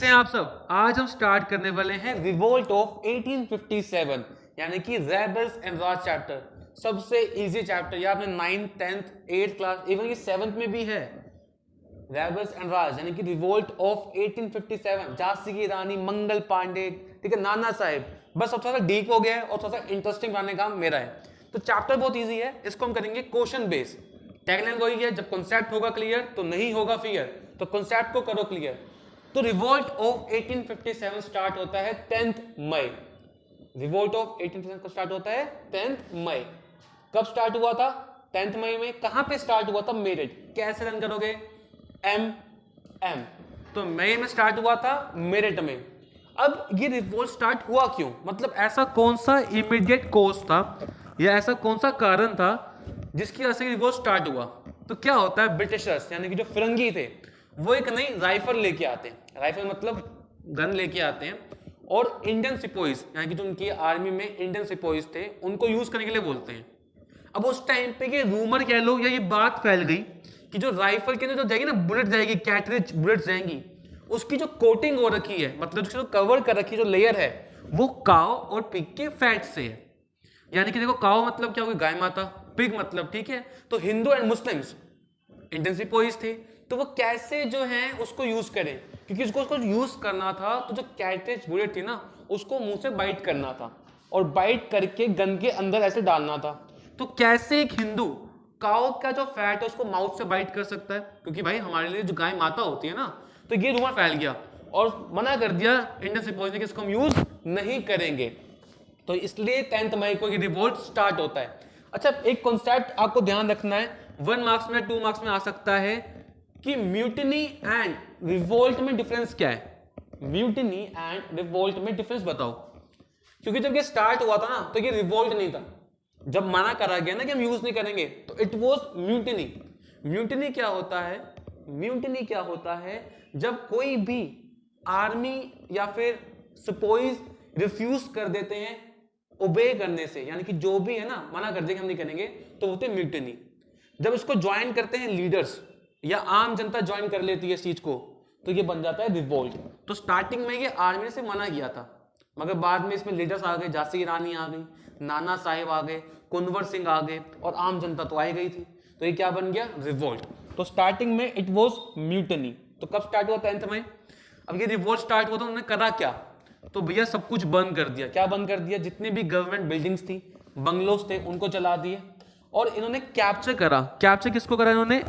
कैसे हैं आप सब। आज हम स्टार्ट करने वाले हैं रिवोल्ट ऑफ 1857 यानी कि रेबल्स एंड राज चैप्टर। सबसे इजी चैप्टर, ये आपने 9th 10th 8th class even कि 7th में भी है। रेबल्स एंड राज यानी कि रिवोल्ट ऑफ 1857, झांसी की रानी, मंगल पांडे, ठीक है, नाना साहेब। बस अब थोड़ा सा डीप हो गया है और थोड़ा सा इंटरेस्टिंग बनाने का काम मेरा है। तो चैप्टर बहुत इजी है, इसको हम करेंगे क्वेश्चन बेस। टैगलाइन वही है, जब कॉन्सेप्ट होगा क्लियर तो नहीं होगा फियर, तो कॉन्सेप्ट को करो क्लियर। तो रिवोल्ट ऑफ 1857 स्टार्ट होता है 10th मई। रिवोल्ट ऑफ 1857 को स्टार्ट होता है 10th मई। कब स्टार्ट हुआ था? 10th मई में। कहां पे स्टार्ट हुआ था? मेरठ। कैसे रन करोगे? एम एम, तो मई में स्टार्ट हुआ था मेरठ में। अब ये रिवोल्ट स्टार्ट हुआ क्यों, मतलब ऐसा कौन सा इमीडिएट कॉज था या ऐसा कौन सा कारण था जिसकी वजह से रिवोल्ट स्टार्ट हुआ? तो क्या होता है, ब्रिटिशर्स यानी कि जो फिरंगी थे वो एक नई राइफल लेके आते हैं। राइफल मतलब गन लेके आते हैं, और इंडियन सिपोइज यानी कि जो उनकी आर्मी में इंडियन सिपोइज थे उनको यूज करने के लिए बोलते हैं। अब उस टाइम पे ये रूमर कह लो या ये बात फैल गई कि जो राइफल के अंदर जो जाएगी ना, बुलेट जाएगी, कैटरेज बुलेट जाएंगी, उसकी जो कोटिंग हो रखी है, मतलब जो कवर कर रखी जो लेयर है, वो काव और पिग के फैट से है। यानी कि देखो, काव मतलब क्या हुई? गाय माता। पिग मतलब, ठीक है, तो हिंदू एंड मुस्लिम्स इंडियन सिपोइज थे, तो वो कैसे जो है उसको यूज करें, क्योंकि उसको यूज करना था तो जो कैटरेज बुलेट थी ना, उसको मुंह से बाइट करना था और बाइट करके गन के अंदर ऐसे डालना था। तो कैसे एक हिंदू काऊ का जो फैट है उसको माउथ से बाइट कर सकता है? क्योंकि भाई हमारे लिए जो गाय माता होती है ना, तो ये रूमर फैल गया और मना कर दिया इंडियन सिपोइज ने कि इसको हम यूज नहीं करेंगे। तो इसलिए 10th मई को ये रिवोल्ट स्टार्ट होता है। अच्छा, एक कॉन्सेप्ट आपको ध्यान रखना है, 1 मार्क्स में 2 मार्क्स में आ सकता है कि म्यूटिनी एंड रिवोल्ट में डिफरेंस क्या है। म्यूटिनी एंड रिवोल्ट में डिफरेंस बताओ, क्योंकि जब ये स्टार्ट हुआ था ना तो ये रिवोल्ट नहीं था। जब मना करा गया ना कि हम यूज नहीं करेंगे, तो इट वाज म्यूटिनी। म्यूटिनी क्या होता है? म्यूटिनी क्या होता है? जब कोई भी आर्मी या फिर सिपोइज रिफ्यूज कर देते हैं ओबे करने से, यानी कि जो भी है ना मना कर देंगे हम नहीं करेंगे, तो होते हैं म्यूटिनी। जब इसको ज्वाइन करते हैं लीडर्स या आम जनता ज्वाइन कर लेती है इस चीज को, तो ये बन जाता है रिवोल्ट। तो स्टार्टिंग में ये आर्मी से मना किया था, मगर बाद में इसमें लीडर्स आ गए, झांसी की रानी आ गई, नाना साहेब आ गए, कुंवर सिंह आ गए, और आम जनता तो आई गई थी, तो ये क्या बन गया? रिवोल्ट। तो स्टार्टिंग में इट वॉज म्यूटनी। तो कब स्टार्ट हुआ? 10th में। अब ये रिवोल्ट स्टार्ट हुआ तो उन्होंने करा क्या? तो भैया सब कुछ बंद कर दिया। क्या बंद कर दिया? जितने भी गवर्नमेंट बिल्डिंग्स थी, बंगलोज थे, उनको जला दिए, और इन्होंने कैप्चर करा। कैप्चर किसको करा इन्होंने?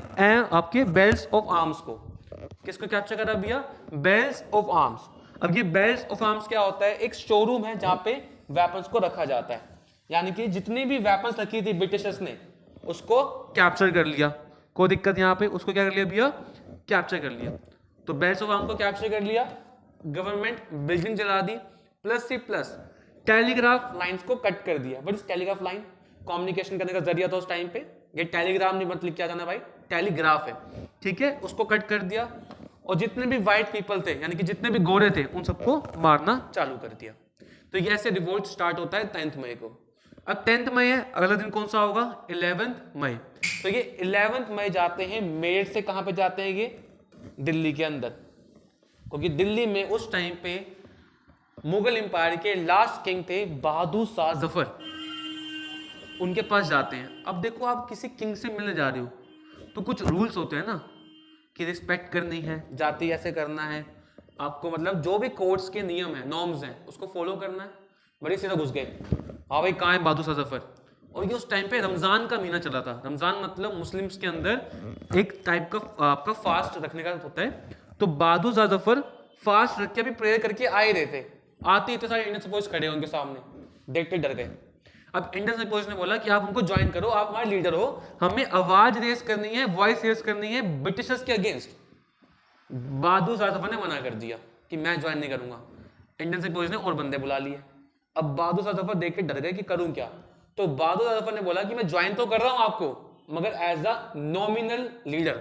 आपके बेल्स ऑफ आर्म्स को। किसको कैप्चर करा भैया? Bells of arms. अब ये बेल्स ऑफ आर्म्स क्या होता है? एक शोरूम है जहां पे वेपन्स को रखा जाता है, यानी कि जितनी भी वेपन्स रखी थी ब्रिटिशर्स ने उसको कैप्चर कर लिया। कोई दिक्कत यहाँ पे? उसको क्या कर लिया भैया? कैप्चर कर लिया। तो बेल्स ऑफ आर्म को कैप्चर कर लिया, गवर्नमेंट बिल्डिंग जला दी, प्लस से प्लस टेलीग्राफ लाइंस को कट कर दिया। What is telegraph line? Communication करने का जरिया था उस टाइम पे। ये टेलीग्राम नहीं मतलब क्या जाना भाई, टेलीग्राफ है, ठीक है, उसको कट कर दिया। और जितने भी व्हाइट पीपल थे यानी कि जितने भी गोरे थे उन सबको मारना चालू कर दिया। तो ये ऐसे रिवोल्ट स्टार्ट होता है 10th मई को। अब 10th मई है, अगला दिन कौन सा होगा? 11th मई। तो ये 11th मई जाते हैं मेरठ से। कहां पे जाते हैं ये? दिल्ली के अंदर, क्योंकि दिल्ली में उस टाइम पे मुगल एम्पायर के लास्ट किंग थे बहादुर शाह जफर, उनके पास जाते हैं। अब देखो, आप किसी किंग से मिलने जा रहे हो तो कुछ रूल्स होते हैं ना, कि रिस्पेक्ट करनी है, जाति ऐसे करना है आपको, मतलब जो भी कोर्ट्स के नियम है, नॉर्म्स हैं, उसको फॉलो करना है। बड़ी सीधा घुस गए, हाँ भाई कहाँ है बहादुर शाह जफर? और ये उस टाइम पे रमजान का महीना चला था। रमजान मतलब मुस्लिम्स के अंदर एक टाइप का आपका फास्ट रखने का होता है। तो बहादुर शाह जफर फास्ट रख के अभी प्रेयर करके आए रहे थे, आते इतने सारे इंडियन सिपोइज खड़े उनके सामने, देखते डर गए। अब इंडियन सिपोइज ने बोला कि आप हमको ज्वाइन करो, आप हमारे लीडर हो, हमें आवाज रेस करनी है, वॉइस रेस करनी है ब्रिटिशर्स के अगेंस्ट। बहादुर शाह जफर ने मना कर दिया कि मैं ज्वाइन नहीं करूंगा। इंडियन सिपोइज ने और बंदे बुला लिए। अब बहादुर शाह जफर देख के डर गए कि करूं क्या। तो बहादुर शाह जफर ने बोला कि मैं ज्वाइन तो कर रहा हूं आपको, मगर एज अ नॉमिनल लीडर,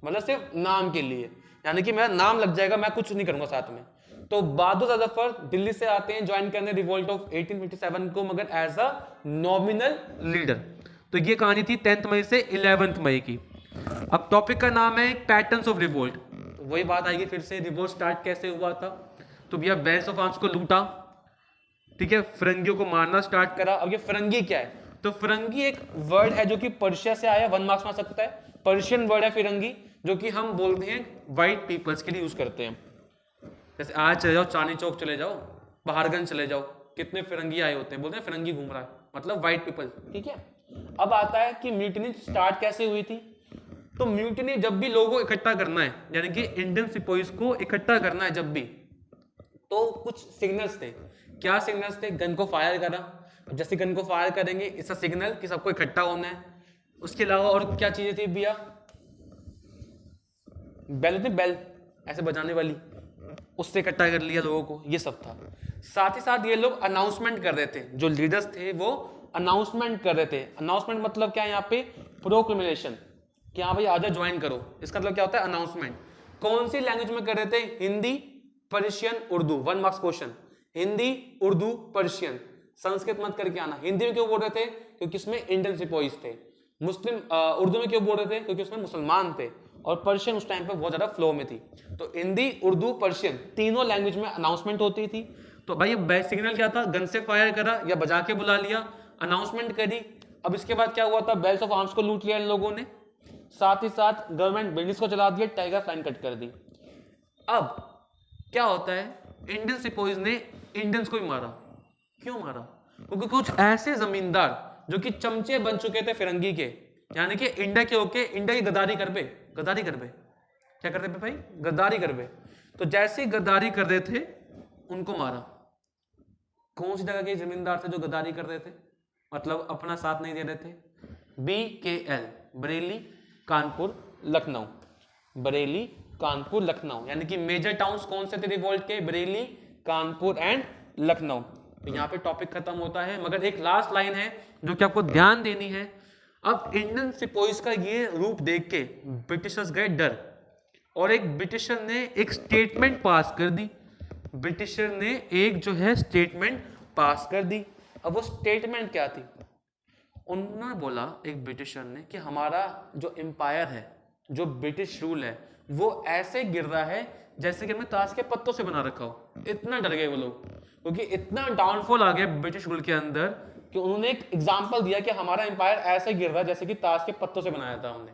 मतलब सिर्फ नाम के लिए, यानी कि मेरा नाम लग जाएगा, मैं कुछ नहीं करूंगा साथ में। तो बहादुर शाह जफर दिल्ली से आते हैं ज्वाइन करने रिवोल्ट ऑफ 1857 को, मगर एज अ नॉमिनल लीडर। तो ये कहानी थी 10th मई से 11th मई की। अब टॉपिक का नाम है पैटर्न्स ऑफ रिवोल्ट। तो वही बात आएगी फिर से, रिवोल्ट स्टार्ट कैसे हुआ था। तो भैया बेल्स ऑफ आर्म्स को लूटा, ठीक है, फिरंगियों को मारना स्टार्ट करा। अब ये फिरंगी क्या है, तो फिरंगी एक वर्ड है जो कि पर्शिया से आया, 1 मार्क्स में आ सकता है। पर्शियन वर्ड है फिरंगी, जो कि हम बोलते हैं वाइट पीपल्स के लिए यूज करते हैं। जैसे आज चले जाओ चांदनी चौक, चले जाओ बहारगंज, चले जाओ, कितने फिरंगी आए होते हैं, बोलते हैं फिरंगी घूम रहा है, मतलब वाइट पीपल, ठीक है। अब आता है कि म्यूटिनी स्टार्ट कैसे हुई थी। तो म्यूटिनी जब भी लोगों को इकट्ठा करना है, यानी कि इंडियन सिपोइस को इकट्ठा करना है जब भी, तो कुछ सिग्नल्स थे। क्या सिग्नल्स थे, गन को फायर करा, जैसे गन को फायर करेंगे इसका सिग्नल कि सबको इकट्ठा होना है। उसके अलावा और क्या चीजें थी भैया, बेल होती, बेल ऐसे बजाने वाली, उससे इकट्ठा कर लिया लोगों को, ये सब था। साथ ही साथ ये लोग अनाउंसमेंट कर रहे थे, जो लीडर्स थे वो अनाउंसमेंट कर रहे थे। अनाउंसमेंट मतलब क्या है यहाँ पे, प्रोक्लेमेशन, कि हाँ भाई आजा ज्वाइन करो, इसका मतलब क्या होता है अनाउंसमेंट। कौन सी लैंग्वेज में कर रहे थे, Hindi, Persian, Urdu, 1 marks question, Hindi, Urdu, Persian. Sanskrit मत करके आना। हिंदी में क्यों बोल रहे थे, क्योंकि इसमें इंडियन सिपोइस थे। मुस्लिम उर्दू में क्यों बोल रहे थे, क्योंकि उसमें मुसलमान थे। और पर्शियन उस टाइम पे बहुत ज्यादा फ्लो में थी। तो हिंदी, उर्दू, पर्शियन तीनों लैंग्वेज में अनाउंसमेंट होती थी। तो भाई बेस्ट सिग्नल क्या था, गन से फायर करा या बजा के बुला लिया, अनाउंसमेंट करी। अब इसके बाद क्या हुआ था, बेल्स ऑफ आर्म्स को लूट लिया इन लोगों ने, साथ ही साथ गवर्नमेंट बिल्डिंग्स को चला दिया, टाइगर फ्लाइन कट कर दी। अब क्या होता है, इंडियन सिपोइस ने इंडियंस को ही मारा। क्यों मारा, क्योंकि कुछ ऐसे जमींदार जो कि चमचे बन चुके थे फिरंगी के, यानी कि इंडिया के होके इंडिया की गद्दारी कर बे, गद्दारी कर बे, क्या करते पे भाई, गद्दारी कर बे। तो जैसे गद्दारी कर रहे थे उनको मारा। कौन सी जगह के जमींदार थे जो गद्दारी कर रहे थे, मतलब अपना साथ नहीं दे रहे थे, BKL, बरेली, कानपुर, लखनऊ, बरेली, कानपुर, लखनऊ, यानी कि मेजर टाउन्स कौन से थे रिवोल्ट के, बरेली, कानपुर एंड लखनऊ। तो यहाँ पे टॉपिक खत्म होता है, मगर एक लास्ट लाइन है जो कि आपको ध्यान देनी है। अब इंडियन सिपोइस का ये रूप देख के ब्रिटिशर्स गए डर, और एक ब्रिटिशर ने एक स्टेटमेंट पास कर दी। ब्रिटिशर ने एक जो है स्टेटमेंट पास कर दी। अब वो स्टेटमेंट क्या थी, उन्होंने बोला, एक ब्रिटिशर ने, कि हमारा जो एम्पायर है, जो ब्रिटिश रूल है, वो ऐसे गिर रहा है जैसे कि हमें ताश के पत्तों से बना रखा हो। इतना डर गए वो लोग, क्योंकि इतना डाउनफॉल आ गया ब्रिटिश रूल के अंदर कि उन्होंने एक एग्जांपल दिया कि हमारा एम्पायर ऐसे गिर रहा है जैसे कि ताश के पत्तों से बनाया था हमने,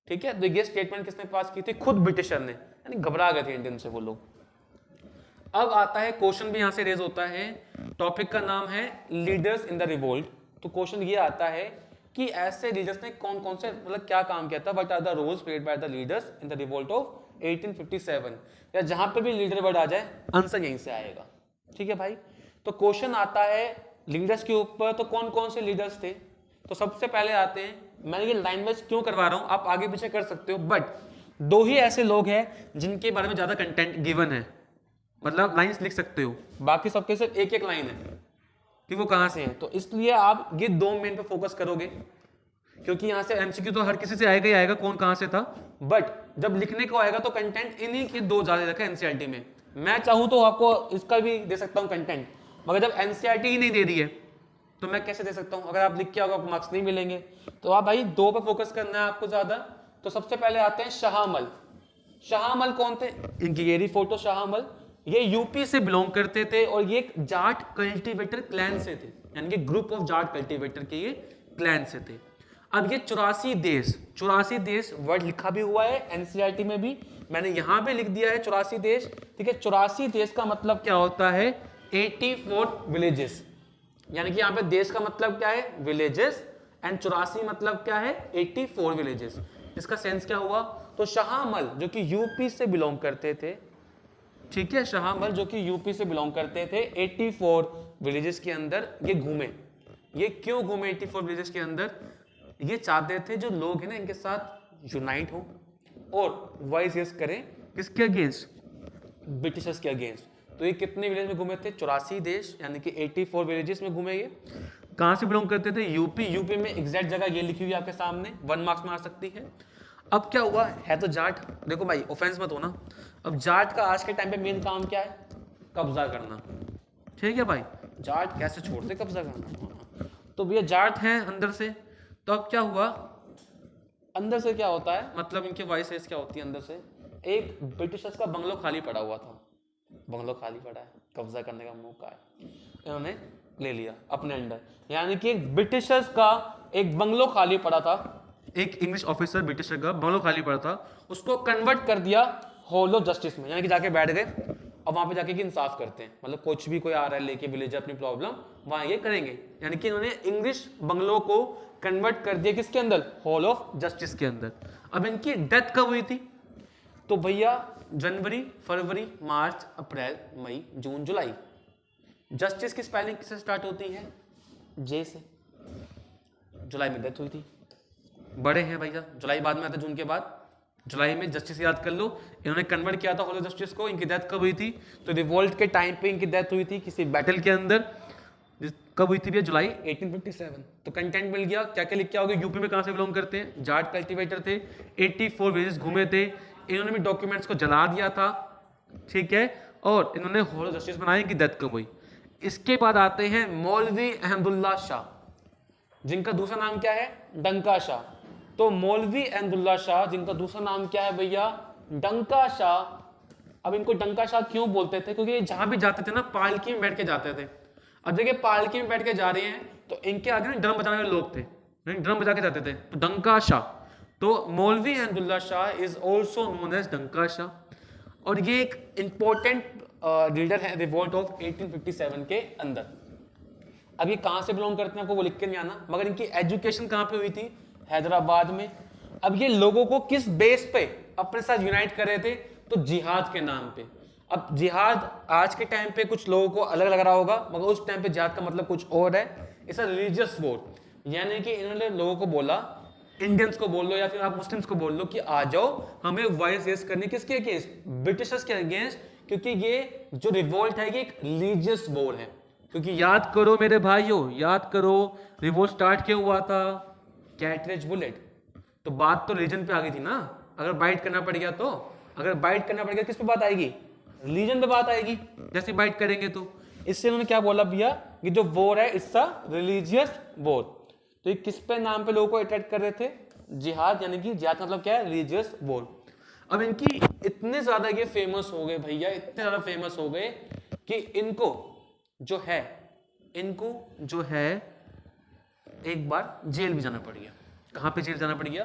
ठीक है। तो ये स्टेटमेंट किसने पास की थी, खुद ब्रिटिशर ने, यानी घबरा गए थे इंडियन से वो लोग। अब आता है क्वेश्चन भी यहां से रेज होता है, टॉपिक का नाम है लीडर्स इन द रिवोल्ट। तो क्वेश्चन ये आता है कि ऐसे लीडर्स ने कौन कौन से, मतलब क्या काम किया था, what are the roles played by the leaders in the revolt of 1857। या जहां पे भी लीडर वर्ड आ जाए आंसर यहीं से आएगा, ठीक है भाई। तो क्वेश्चन आता है लीडर्स के ऊपर, तो कौन कौन से लीडर्स थे। तो सबसे पहले आते हैं, मैं ये लाइन वाइज क्यों करवा रहा हूं, आप आगे पीछे कर सकते हो, बट 2 ही ऐसे लोग हैं जिनके बारे में ज्यादा कंटेंट गिवन है, मतलब लाइंस लिख सकते हो, बाकी सबके सिर्फ एक एक लाइन है कि वो कहां से है। तो इसलिए आप ये 2 मेन पे फोकस करोगे, क्योंकि यहां से एमसीक्यू तो हर किसी से आएगा ही आएगा, कौन कहां से था, बट जब लिखने को आएगा तो कंटेंट इन्हीं के 2 ज्यादा रखा एनसीईआरटी में। मैं चाहूं तो आपको इसका भी दे सकता हूं कंटेंट, मगर जब एनसीईआरटी ही नहीं दे रही है तो मैं कैसे दे सकता हूं। अगर आप लिख के आओगे आपको मार्क्स नहीं मिलेंगे। तो आप भाई 2 पे फोकस करना है आपको ज्यादा। तो सबसे पहले आते हैं शाहमल। शाहमल कौन थे, इनकी ये रही फोटो, शाहमल ये यूपी से बिलोंग करते थे, और ये एक जाट कल्टीवेटर क्लैन से थे, यानी कि ग्रुप ऑफ जाट कल्टीवेटर के ये क्लैन से थे। अब ये 84 देश वर्ड लिखा भी हुआ है एनसीईआरटी में भी, मैंने यहां पे लिख दिया है 84 देश, ठीक है। 84 देश का मतलब क्या होता है, 84 विलेजेस, यानी कि यहाँ पे देश का मतलब क्या है, विलेजेस, एंड 84 मतलब क्या है, 84 विलेजेस। इसका सेंस क्या हुआ, तो शाहमल जो कि यूपी से बिलोंग करते थे, ठीक है, शाहमल जो कि यूपी से बिलोंग करते थे, 84 विलेजेस के अंदर ये घूमे। ये क्यों घूमे 84 विलेजेस के अंदर, ये चाहते थे जो लोग हैं ना इनके साथ यूनाइट हो और वॉइस रेज करें किसके अगेंस्ट, ब्रिटिशर्स के अगेंस्ट। तो ये कितने विलेज में घूमे थे, 84 देश, यानी कि 84 विलेजेस में घूमे। ये कहां से बिलोंग करते थे, यूपी में एग्जैक्ट जगह ये लिखी हुई आपके सामने, 1 मार्क्स में आ सकती है। अब क्या हुआ है, तो जाट, देखो भाई ऑफेंस मत होना, अब जाट का आज के टाइम पे मेन काम क्या है, कब्जा करना, ठीक है भाई। जाट कैसे छोड़ते, कब्जा करना। तो भैया जाट हैं अंदर से, तो अब क्या हुआ, अंदर से क्या होता है, मतलब इनके वॉइस क्या होती है अंदर से, एक ब्रिटिशर्स का बंगलो खाली पड़ा हुआ था, बंगलो खाली पड़ा है, कब्जा करने का मौका है, इन्होंने ले लिया अपने अंडर। यानी कि एक ब्रिटिशर्स का एक बंगलो खाली पड़ा था, एक इंग्लिश ऑफिसर ब्रिटिशर का बंगलो खाली पड़ा था, उसको कन्वर्ट कर दिया हॉल ऑफ जस्टिस में, यानी कि जाके बैठ गए और वहां पे जाके इंसाफ करते हैं, मतलब कुछ भी कोई आ रहा है लेके विलेजर अपनी प्रॉब्लम, वहां ये करेंगे। यानी कि इन्होंने इंग्लिश बंगलो को कन्वर्ट कर दिया किसके अंदर, हॉल ऑफ जस्टिस के अंदर। अब इनकी डेथ कब हुई थी, तो भैया जनवरी, फरवरी, मार्च, अप्रैल, मई, जून, जुलाई। जस्टिस की स्पेलिंग किससे स्टार्ट होती है, जे से। जुलाई में डेथ हुई थी, बड़े हैं भैया, जुलाई बाद में आता है, जून के बाद। जुलाई में जस्टिस याद कर लो, इन्होंने कन्वर्ट किया था हॉल ऑफ जस्टिस को। इनकी डेथ कब हुई थी, तो रिवोल्ट के टाइम पे इनकी डेथ हुई थी किसी बैटल के अंदर। कब हुई थी भैया, जुलाई 1857। तो कंटेंट मिल गया, क्या क्या लिख के आओगे, यूपी में कहां से बिलोंग करते हैं, जाट कल्टीवेटर थे, 84 विलेजेस घूमे थे, इन्होंने भी डॉक्यूमेंट्स को जला दिया था, ठीक है, और इन्होंने हॉल ऑफ जस्टिस बनाया, इनकी डेथ कब हुई। इसके बाद आते हैं मौलवी अहमदुल्ला शाह, जिनका दूसरा नाम क्या है, डंका शाह। तो मौलवी अहमदुल्ला शाह, जिनका दूसरा नाम क्या है भैया, डंका शाह। अब इनको डंका शाह क्यों बोलते थे, क्योंकि जहां भी जाते थे ना पालकी में बैठ के जाते थे। अब देखिए पालकी में बैठ के जा रहे हैं तो इनके आगे ना ड्रम बजाने वाले लोग थे, ड्रम बजा के जाते थे, तो डंका शाह। तो मौलवी Ahmadullah Shah is also known as Danka Shah, और ये एक इंपॉर्टेंट लीडर है रिवोल्ट ऑफ 1857 के अंदर। अब ये कहां से बिलोंग करते हैं आपको वो लिख के नहीं आना, मगर इनकी एजुकेशन कहां पे हुई थी, हैदराबाद में। अब ये लोगों को किस बेस पे अपने साथ यूनाइट कर रहे थे, तो जिहाद के नाम पे। अब जिहाद आज के टाइम पे कुछ लोगों को अलग लग रहा होगा, मगर उस टाइम पे जिहाद का मतलब कुछ और है, इट्स अ रिलीजियस वॉर। यानी कि इन्होंने लोगों को बोला, इंडियंस को बोल लो या फिर आप मुस्लिम्स को बोल लो कि आ जाओ हमें वॉइस रेज करनी, किसके अगेंस्ट, ब्रिटिशर्स के अगेंस्ट, क्योंकि ये जो रिवोल्ट है ये एक रिलीजियस वॉर है। क्योंकि याद करो मेरे भाइयों, याद करो रिवोल्ट स्टार्ट क्यों हुआ था, कैटरेज बुलेट। तो बात तो रिलीजन पे आ गई थी ना, अगर बाइट करना पड़ गया तो, अगर बाइट करना पड़ गया किस पे बात आएगी, रिलीजन पे बात आएगी, जैसे बाइट करेंगे तो। इससे उन्होंने क्या बोला भैया, कि जो वॉर है इट्स अ रिलीजियस वॉर। तो ये किस पे नाम पे लोगों को अटैक कर रहे थे, जिहाद, यानी कि जिहाद मतलब क्या है, रिलीजियस वॉर। अब इनकी इतने ज्यादा ये फेमस हो गए भैया, इतने ज्यादा फेमस हो गए कि इनको जो है एक बार जेल भी जाना पड़ गया। कहां पे जेल जाना पड़ गया,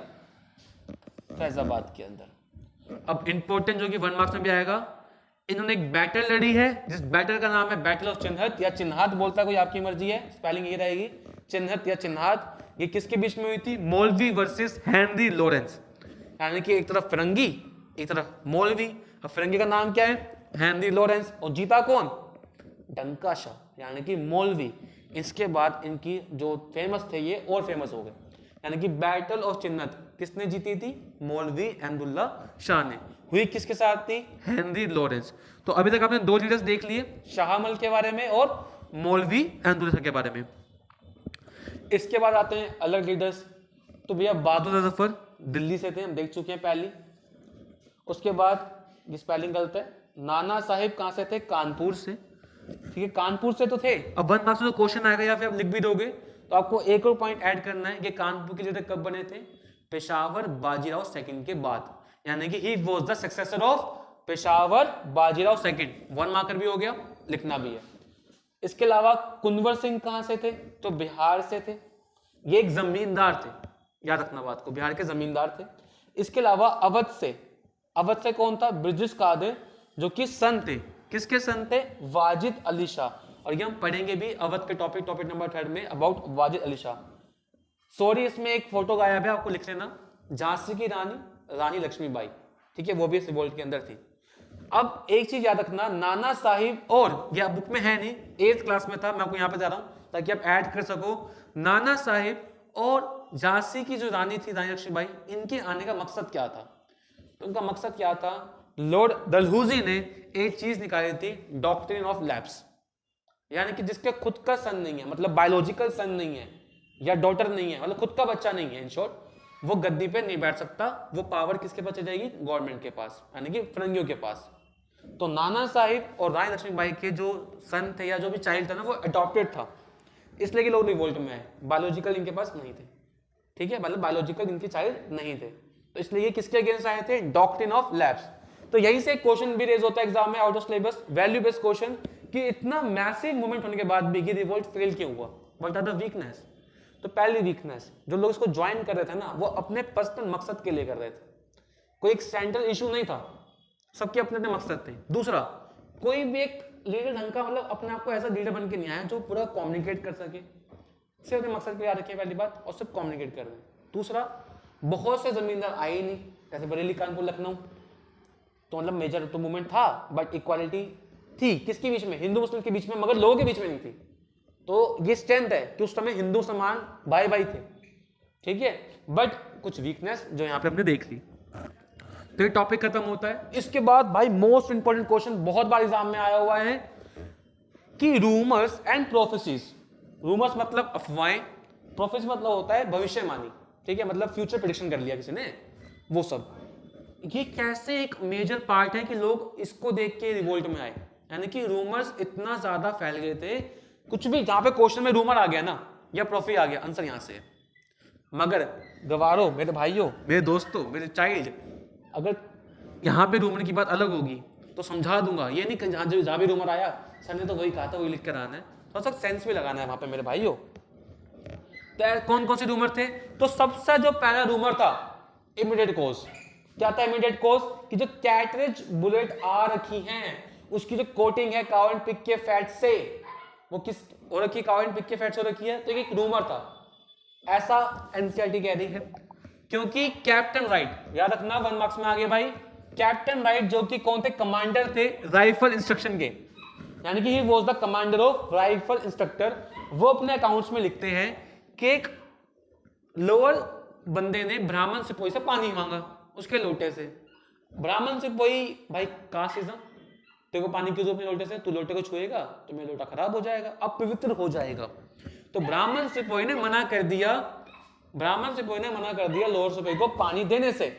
फैजाबाद के अंदर। अब इंपॉर्टेंट जो कि 1 मार्क्स में भी आएगा, इन्होंने एक बैटल लड़ी है, जिस बैटल का नाम है बैटल ऑफ चिन्हत, या चिन्हात बोलता है कोई, आपकी मर्जी है, स्पेलिंग ये रहेगी, चिन्हत या चिन्हात। ये किसके बीच में हुई थी, मौलवी वर्सेस हेनरी लॉरेंस। यानी कि एक तरफ फिरंगी, एक तरफ मौलवी। अब फिरंगी का नाम क्या है, हेनरी लॉरेंस, और जीता कौन, डंका शाह, यानी कि मौलवी। इसके बाद इनकी जो फेमस थे ये और फेमस हो गए, यानी कि बैटल ऑफ चिन्हत किसने जीती थी, मौलवी अहमदुल्ला शाह ने। हुई किसके साथ थी, हेनरी लॉरेंस। तो अभी तक आपने 2 लीडर्स देख लिए, शाहमल के बारे में और मौलवी अहमदुल्ला शाह के बारे में। इसके बाद आते हैं अलग लीडर्स। तो भैया बहादुर जफर दिल्ली से थे, हम देख चुके हैं पहली। उसके बाद ये स्पेलिंग गलत है, नाना साहिब कहां से थे, कानपुर से, ठीक है, कानपुर से तो थे। अब 1 मार्क्स में क्वेश्चन आएगा या फिर आप लिख भी दोगे तो आपको एक और पॉइंट ऐड करना है कि कानपुर के लीडर कब बने थे, पेशावर बाजीराव सेकंड के बाद, यानी कि he was the successor of Peshawar Bajirao second. 1 marker भी हो गया, लिखना भी है। इसके अलावा कुंवर सिंह कहां से थे, तो बिहार से थे, ये एक जमींदार थे, याद रखना बात को, बिहार के जमींदार थे। इसके अलावा अवध से कौन था, ब्रिजेश कादिर, जो कि सन थे, किसके सन थे, वाजिद अली शाह। और ये हम पढ़ेंगे भी अवध के टॉपिक नंबर 3 में अबाउट वाजिद अली शाह। सॉरी इसमें एक फोटो गायब है, आपको लिख लेना, झांसी की रानी लक्ष्मीबाई, ठीक है, वो भी इस रिवोल्ट के अंदर थी। अब एक चीज याद रखना, नाना साहिब, और यह बुक में है नहीं, 8th क्लास में था, मैं आपको यहां पे जा रहा हूं ताकि आप ऐड कर सको। नाना साहिब और झांसी की जो रानी थी, रानी लक्ष्मीबाई, इनके आने का मकसद क्या था, तो उनका मकसद क्या था, लॉर्ड डलहौजी ने एक चीज निकाली थी, डॉक्ट्रिन ऑफ लैप्स, यानी कि जिसका खुद का सन नहीं है, मतलब बायोलॉजिकल सन नहीं है या डॉटर नहीं है, मतलब खुद का बच्चा नहीं है, इन शॉर्ट, वो गद्दी पे नहीं बैठ सकता, वो पावर किसके पास चली जाएगी, गवर्नमेंट के पास, यानी कि फिरंगियों के पास। तो नाना साहिब और रानी लक्ष्मीबाई के जो सन थे या जो भी चाइल्ड था ना, वो अडॉप्टेड था, इसलिए कि लोग रिवोल्ट में आए, बायोलॉजिकल इनके पास नहीं थे, ठीक है, मतलब बायोलॉजिकल इनके चाइल्ड नहीं थे, तो इसलिए ये किसके अगेंस्ट आए थे, डॉक्ट्रिन ऑफ लैप्स। तो यहीं से क्वेश्चन भी रेज होता है एग्जाम में out of syllabus, value based question, कि इतना मैसिव मूवमेंट होने के बाद भी ये रिवोल्ट फेल क्यों हुआ, व्हाट आर द वीकनेस। तो पहली वीकनेस, जो लोग इसको ज्वाइन कर रहे थे ना वो अपने पर्सनल मकसद के लिए कर रहे थे, कोई एक सेंट्रल इशू नहीं था, सबके अपने अपने मकसद थे। दूसरा, कोई भी एक लीडर ढंग का मतलब अपने आप को ऐसा लीडर बन के नहीं आया जो पूरा कम्युनिकेट कर सके, सिर्फ अपने मकसद के याद रखिए पहली बात, और सिर्फ कम्युनिकेट कर रहे हैं। दूसरा, बहुत से जमींदार आए ही नहीं, जैसे बरेली, कानपुर, लखनऊ, तो मतलब मेजर तो मूवमेंट था बट इक्वालिटी थी किसके बीच में, हिंदू मुस्लिम के बीच में, मगर लोगों के बीच में नहीं थी। तो ये स्ट्रेंथ है कि उस समय हिंदू मुसलमान भाई भाई थे, ठीक है, बट कुछ वीकनेस जो यहाँ पे हमने देख ली। तो ये टॉपिक खत्म होता है। इसके बाद भाई मोस्ट इंपॉर्टेंट क्वेश्चन बहुत बार एग्जाम में आया हुआ है कि रूमर्स एंड प्रोफेसीज, रूमर्स मतलब अफवाहें, प्रोफेसी मतलब होता है भविष्यवाणी, ठीक है, मतलब फ्यूचर प्रेडिक्शन कर लिया किसी ने, वो सब, ये कैसे एक मेजर पार्ट है कि लोग इसको देख के रिवोल्ट में आए। यानी कि रूमर्स इतना ज्यादा फैल गए थे, कुछ भी जहां पे क्वेश्चन में रूमर आ गया ना या प्रोफी आ गया, आंसर यहां से है। मगर गवारों, मेरे भाइयों, मेरे दोस्तों, मेरे चाइल्ड, अगर यहाँ पे रूमर की बात अलग होगी तो समझा दूंगा, ये नहीं कि जहां भी रूमर आया सर ने तो वही कहा था वही लिख कर आना है, थोड़ा सा सेंस भी लगाना है वहां पे मेरे भाइयों। तो कौन कौन से रूमर थे, तो सबसे जो पहला रूमर था इमीडिएट कॉज, क्या था इमीडिएट कॉज, कि जो कैटरेज बुलेट आ रखी हैं उसकी जो कोटिंग है काउ एंड पिग के फैट से, वो किस हो रखी, काउ एंड पिग के फैट से हो रखी है, तो एक रूमर था, ऐसा एनसीईआरटी कह रही है। क्योंकि कैप्टन राइट, याद रखना 1 मार्क्स में आ गया भाई, कैप्टन राइट जो कि कौन थे, कमांडर थे राइफल इंस्ट्रक्शन के, यानी कि he was the commander of rifle instructor. वो अपने अकाउंट्स में लिखते हैं कि एक लोअर बंदे ने ब्राह्मण सिपाही से पानी मांगा उसके लोटे से। ब्राह्मण सिपाही भाई कास्टिज्म, तेरे को पानी क्यों दो अपने लोटे से, तू लोटे को छुएगा तो मेरा लोटा खराब हो जाएगा, अपवित्र हो जाएगा। तो ब्राह्मण सिपाही ने मना कर दिया, ब्राह्मण सिपाही ने मना कर दिया लोअर सिपाही को पानी देने से,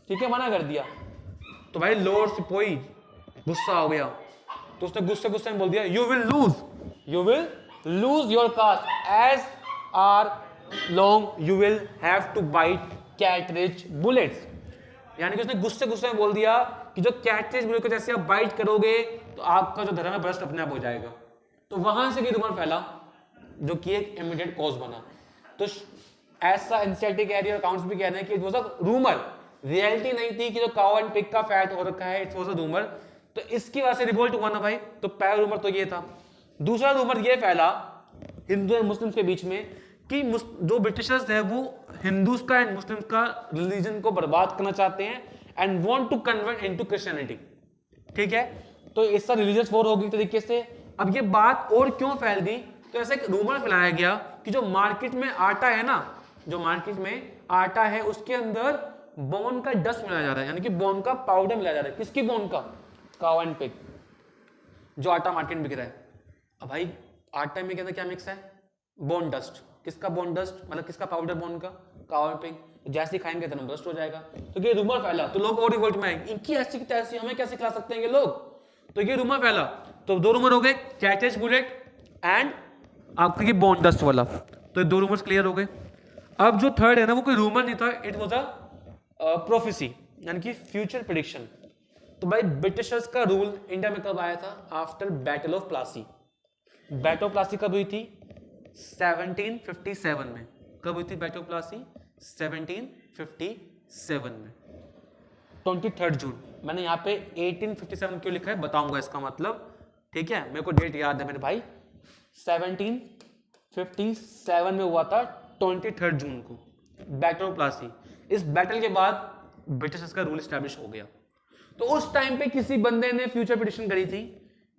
ठीक है, मना कर दिया। तो भाई लोअर सिपाही गुस्सा हो गया, तो उसने गुस्से गुस्से में बोल दिया you will lose your caste as are long you will have to bite cartridge bullets. यानी कि उसने गुस्से गुस्से में बोल दिया कि जो कैटरेज बुलेट को जैसे आप बाइट करोगे तो आपका जो धर्म है भ्रष्ट अपने आप हो जाएगा। तो वहां से भी रूमर फैला जो कि एक इमीडिएट कॉज बना। तो ऐसा एनसीईआरटी कह रही है, अकाउंट्स भी कह रहे हैं कि it was a rumour, reality नहीं थी कि जो काउ एंड पिग का फैट हो रखा है, इट वाज अ रूमर। तो इसकी वजह से रिवोल्ट हुआ ना भाई। तो पहला रूमर तो ये था। दूसरा रूमर ये फैला हिंदू और मुस्लिम्स के बीच में कि जो ब्रिटिशर्स है वो हिंदूज का एंड मुस्लिम्स का रिलीजन को बर्बाद करना चाहते हैं and want to convert into Christianity, ठीक है। तो इसका रिलीजियस वॉर होगी तरीके से। अब ये बात और क्यों फैल गई, तो ऐसे एक रूमर फैलाया गया कि जो मार्केट में आटा है ना, जो मार्केट में आटा है उसके अंदर बोन का डस्ट मिलाया जा रहा है, यानी कि बोन का पाउडर मिलाया जा रहा है। किसकी बोन का, काउ एंड पिग, जो आटा मार्केट में बिक रहा है। अब भाई आटा में के अंदर क्या मिक्स है, बोन डस्ट। किसका बोन डस्ट, मतलब किसका पाउडर बोन का, काउ एंड पिग। जैसे खाएंगे तो डस्ट हो जाएगा। तो ये रूमर फैला, तो लोग और रिवोल्ट में आए, इनकी ऐसी की तैसी हमें कैसे खिला सकते हैं ये लोग। तो ये रूमर फैला। तो दो रूमर हो गए, कैटरेज बुलेट एंड आपका ये बोन डस्ट वाला। तो दो रूमर्स क्लियर हो गए। अब जो थर्ड है ना वो कोई रूमर नहीं था, इट वाज अ प्रोफेसी, यानी कि फ्यूचर प्रेडिक्शन। तो भाई ब्रिटिशर्स का रूल इंडिया में कब आया था, after battle of Plassey. Battle of Plassey कब हुई थी, 1757 में। कब हुई थी बैटल ऑफ प्लासी, 1757 में, 23 जून। मैंने यहाँ पे 1857 क्यों लिखा है बताऊंगा इसका मतलब, ठीक है। मेरे को डेट याद है मेरे भाई, 1757 में हुआ था 23 जून को बैटल ऑफ प्लासी। इस बैटल के बाद ब्रिटिशर्स का रूल एस्टैब्लिश हो गया। तो उस टाइम पे किसी बंदे ने फ्यूचर प्रेडिक्शन करी थी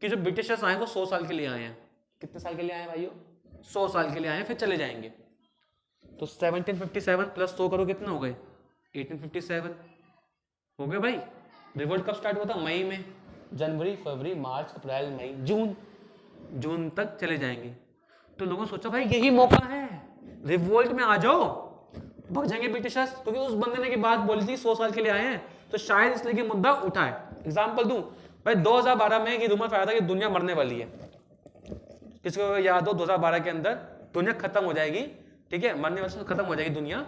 कि जो ब्रिटिशर्स आए वो 100 साल के लिए आए हैं। कितने साल के लिए आए हैं भाइयों, 100 साल के लिए आए हैं, फिर चले जाएंगे। तो 1757 प्लस 100 करो, कितने हो गए, 1857 हो गए भाई। रिवोल्ट कब स्टार्ट हुआ था, मई में। जनवरी, फरवरी, मार्च, अप्रैल, मई, जून तक चले जाएंगे। तो लोगों ने सोचा भाई यही मौका है, रिवोल्ट में आ जाओ, भाग जाएंगे ब्रिटिशर्स। क्योंकि उस बंदे ने की बात बोली थी 100 साल के लिए आए हैं, तो शायद इसलिए कि मुद्दा उठाए। एग्जाम्पल दूं भाई, 2012 में ये रूमर फैला था कि दुनिया मरने वाली है। किसको याद हो, 2012 के अंदर दुनिया खत्म हो जाएगी, ठीक है, मरने वाले से खत्म हो जाएगी दुनिया।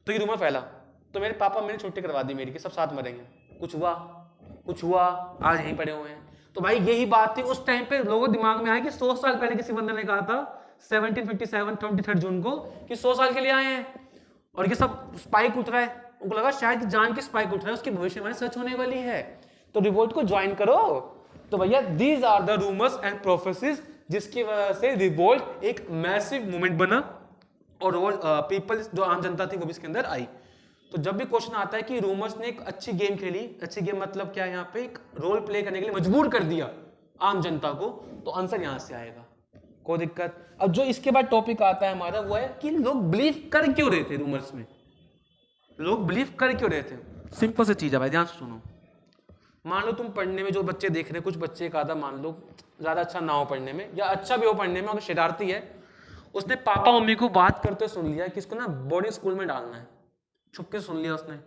तो ये रूमर फैला। तो मेरे पापा मैंने छुट्टी करवा दी मेरी कि सब साथ मरेंगे। कुछ हुआ कुछ हुआ, आज यहीं पड़े हुए हैं। तो भाई यही बात थी उस टाइम पे, लोगों के दिमाग में आया कि 100 साल पहले किसी बंदे ने कहा था 1757 23 जून को कि 100 साल के लिए आए हैं और ये सब स्पाइक उठ रहा है। उनको लगा शायद जान के स्पाइक उठ रहा है, उसकी भविष्यवाणी सच होने वाली है, तो रिवोल्ट को ज्वाइन करो। तो भैया these are the rumours and prophecies जिसकी वजह से रिवोल्ट एक मैसिव मूवमेंट बना और पीपल जो आम जनता थी वो भी इसके अंदर आई। तो जब भी क्वेश्चन आता है कि रूमर्स ने एक अच्छी गेम खेली, अच्छी गेम मतलब क्या है, यहाँ पे एक रोल प्ले करने के लिए मजबूर कर दिया आम जनता को, तो आंसर यहां से आएगा, कोई दिक्कत। अब जो इसके बाद टॉपिक आता है हमारा वो है कि लोग बिलीव कर क्यों रहे थे रूमर्स में, लोग बिलीव कर क्यों रहे थे। सिंपल सी चीज है भाई, ध्यान से सुनो। मान लो तुम पढ़ने में जो बच्चे देख रहे हैं, कुछ बच्चे का आधा मान लो ज्यादा अच्छा ना हो पढ़ने में या अच्छा भी हो पढ़ने में, अगर शरारती है, उसने पापा मम्मी को बात करते सुन लिया कि इसको ना बोर्डिंग स्कूल में डालना है, छुपके सुन लिया उसने,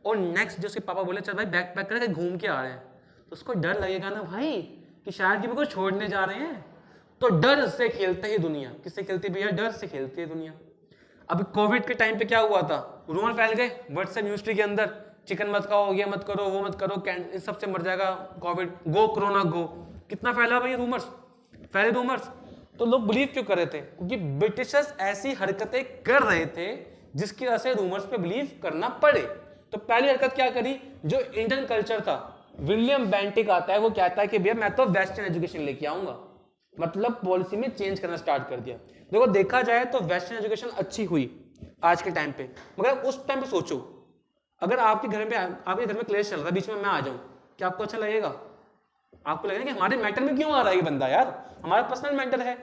और नेक्स्ट जो उसके पापा बोले चल भाई बैग पैक करके घूम के आ रहे हैं, तो उसको डर लगेगा ना भाई कि शायद कि मेरे को छोड़ने जा रहे हैं। तो डर से खेलते ही दुनिया, किससे खेलती है भैया, डर से खेलती है दुनिया। अभी कोविड के टाइम पे क्या हुआ था, रूमर फैल गए व्हाट्सएप न्यूज़ के अंदर, चिकन मत खाओ, ये मत करो, वो मत करो, इस सबसे मर जाएगा कोविड, गो कोरोना गो, कितना फैला भाई रूमर्स, फैले रूमर्स। तो लोग बिलीव क्यों कर रहे थे, क्योंकि ब्रिटिशर्स ऐसी हरकतें कर रहे थे जिसकी वजह से रूमर्स पे बिलीव करना पड़े। तो पहली हरकत क्या करी, जो इंडियन कल्चर था, विलियम बेंटिक आता है, वो कहता है कि भैया मैं तो वेस्टर्न एजुकेशन लेके आऊंगा, मतलब पॉलिसी में चेंज करना स्टार्ट कर दिया। देखो देखा जाए तो वेस्टर्न एजुकेशन अच्छी हुई आज के टाइम पे, मगर उस टाइम पे सोचो अगर आपके घर में क्लेश चल रहा है, बीच में मैं आ जाऊं, क्या आपको अच्छा लगेगा? आपको लगेगा कि हमारे मैटर में क्यों आ रहा है ये बंदा, यार हमारा पर्सनल मैटर है।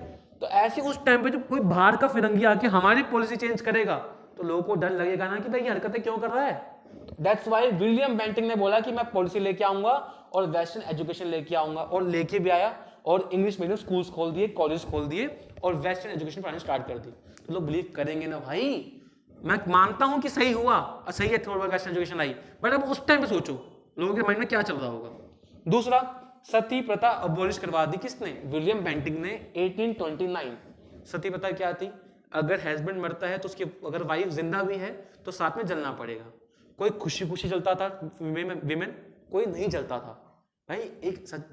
तो ऐसे उस टाइम पे जब कोई बाहर का फिरंगी आके हमारी पॉलिसी चेंज करेगा तो लोगों को डर लगेगा ना कि भाई ये हरकतें क्यों कर रहा है। दैट्स वाई विलियम बेंटिक ने बोला कि मैं पॉलिसी लेके आऊंगा और वेस्टर्न एजुकेशन लेके आऊंगा, और लेके भी आया, और इंग्लिश मीडियम स्कूल्स खोल दिए, कॉलेज खोल दिए, और वेस्टर्न एजुकेशन पढ़ानी स्टार्ट कर दी। तो लोग बिलीव करेंगे ना भाई, मैं मानता हूं कि सही हुआ, सही है, थोड़ा वेस्टर्न एजुकेशन आई, बट अब उस टाइम पे सोचो लोगों के माइंड में क्या चल रहा होगा। दूसरा, सती प्रथा अबॉलिश करवा दी किसने, विलियम बेंटिक ने 1829। सती प्रथा क्या थी, अगर हस्बैंड मरता है तो उसकी अगर वाइफ जिंदा भी है तो साथ में जलना पड़ेगा। कोई खुशी खुशी जलता था विमेन, कोई नहीं जलता था भाई।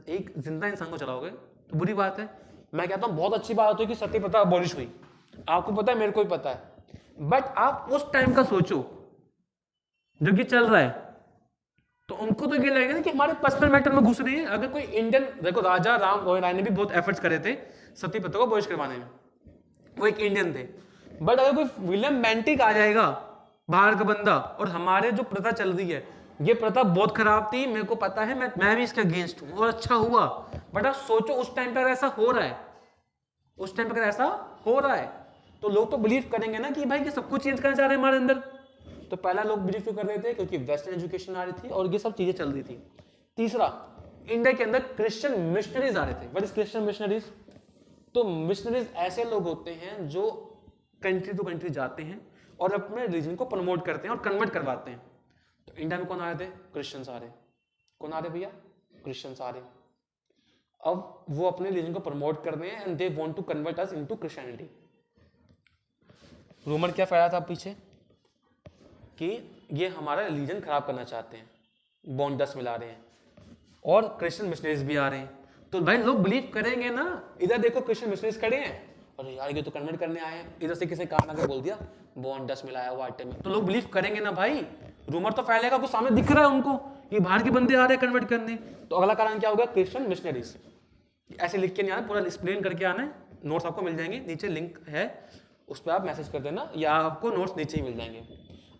एक जिंदा इंसान को जलाओगे तो बुरी बात है। मैं कहता हूँ बहुत अच्छी बात हुई कि सती प्रथा अबॉलिश हुई, आपको पता है, मेरे को भी पता है, बट आप उस टाइम का सोचो जो कि चल रहा है, तो उनको तो ये लगेगा ना कि हमारे पर्सनल मैटर में घुस रही है। अगर कोई इंडियन, देखो राजा राम मोहन राय ने भी बहुत एफर्ट्स करे थे सती प्रथा को अबॉलिश करवाने में, वो एक इंडियन थे, बट अगर कोई विलियम बेंटिक आ जाएगा बाहर का बंदा, और हमारे जो प्रथा चल रही है ये प्रथा बहुत खराब थी, मेरे को पता है, मैं भी इसके अगेंस्ट हूं, और अच्छा हुआ, बट आप सोचो उस टाइम पर ऐसा हो रहा है, उस टाइम पर ऐसा हो रहा है, तो लोग तो बिलीव करेंगे ना कि भाई ये सब कुछ चेंज करना चाह रहे हैं हमारे अंदर। तो पहला लोग बिलीव क्यों कर रहे थे, क्योंकि वेस्टर्न एजुकेशन आ रही थी और ये सब चीजें चल रही थी। तीसरा, इंडिया के अंदर क्रिश्चियन मिशनरीज आ रहे थे। What is Christian missionaries? तो मिशनरीज ऐसे लोग होते हैं जो कंट्री टू कंट्री जाते हैं और अपने रिलीजन को प्रमोट करते हैं और कन्वर्ट करवाते हैं। तो इंडिया में कौन आ रहे थे? क्रिश्चियंस आ रहे। कौन आ रहे भैया? क्रिश्चियंस आ रहे। अब वो अपने रिलीजन को प्रमोट कर रहे हैं and they want to convert us into Christianity. Rumour क्या फैला था पीछे कि ये हमारा रिलीजन खराब करना चाहते हैं, बॉन्ड 10 मिला रहे हैं, और क्रिश्चियन मिशनरीज भी आ रहे हैं। तो भाई लोग बिलीव करेंगे ना। इधर देखो क्रिश्चियन मिशनरीज खड़े हैं, और यार ये तो कन्वर्ट करने आए हैं, इधर से किसी काम आकर बोल दिया बॉन्ड 10 मिलाया हुआ आटे में, तो लोग बिलीव करेंगे ना भाई। रूमर तो फैलेगा, कुछ सामने दिख रहा है उनको, ये बाहर के बंदे आ रहे हैं कन्वर्ट करने। तो अगला कारण क्या होगा? Christian missionaries. ऐसे लिख के नहीं आना, पूरा एक्सप्लेन करके आना है। नोट्स आपको मिल जाएंगे, नीचे लिंक है, उस पर आप मैसेज कर देना, या आपको नोट्स नीचे ही मिल जाएंगे।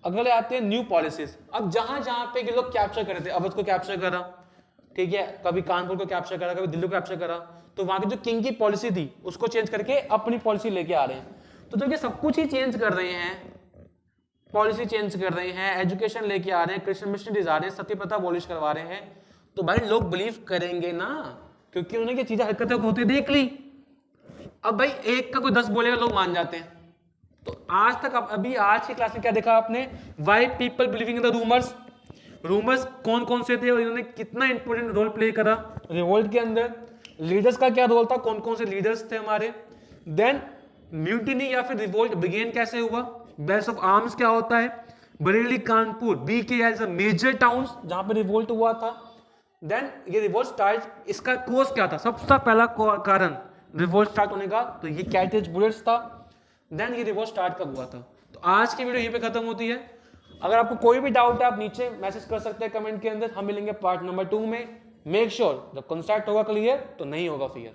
अगले आते हैं न्यू पॉलिसीज। अब जहां जहां पे लोग कैप्चर कर रहे थे, अवध को कैप्चर करा, ठीक है, कभी कानपुर को कैप्चर करा, कभी दिल्ली को कैप्चर करा, तो वहां की जो किंग की पॉलिसी थी उसको चेंज करके अपनी पॉलिसी लेके आ रहे हैं। तो जब ये सब कुछ ही चेंज कर रहे हैं, पॉलिसी चेंज कर रहे हैं, एजुकेशन लेके आ रहे हैं, क्रिश्चियन मिशनरीज आ रहे हैं, सती प्रथा अबॉलिश करवा रहे हैं, तो भाई लोग बिलीव करेंगे ना, क्योंकि उन्होंने ये चीजें हरकतें होते देख ली। अब भाई एक का कोई 10 बोलेगा, लोग मान जाते हैं। तो आज तक अभी आज की क्लास में क्या देखा आपने? Why people believing in the rumours. Rumours कौन कौन से थे और इन्होंने कितना इंपॉर्टेंट रोल प्ले करा रिवोल्ट के अंदर। लीडर्स का क्या रोल था, कौन कौन से लीडर्स थे हमारे। देन म्यूटिनी या फिर रिवोल्ट बिगेन कैसे हुआ, बेल्स ऑफ आर्म्स क्या होता है, Bareilly, Kanpur, BK as a major towns जहां पर रिवोल्ट हुआ था। देन ये रिवोल्ट स्टार्ट, इसका कोज क्या था, सबसे पहला कारण रिवोल्ट स्टार्ट होने का, तो ये कैर्टेज बुलेट्स था। देन ये रिवोल्ट स्टार्ट कब हुआ था। तो आज की वीडियो यहीं पे खत्म होती है। अगर आपको कोई भी डाउट है आप नीचे मैसेज कर सकते हैं कमेंट के अंदर, हम मिलेंगे पार्ट नंबर 2 में। मेक श्योर जब कंसेप्ट होगा क्लियर तो नहीं होगा फियर।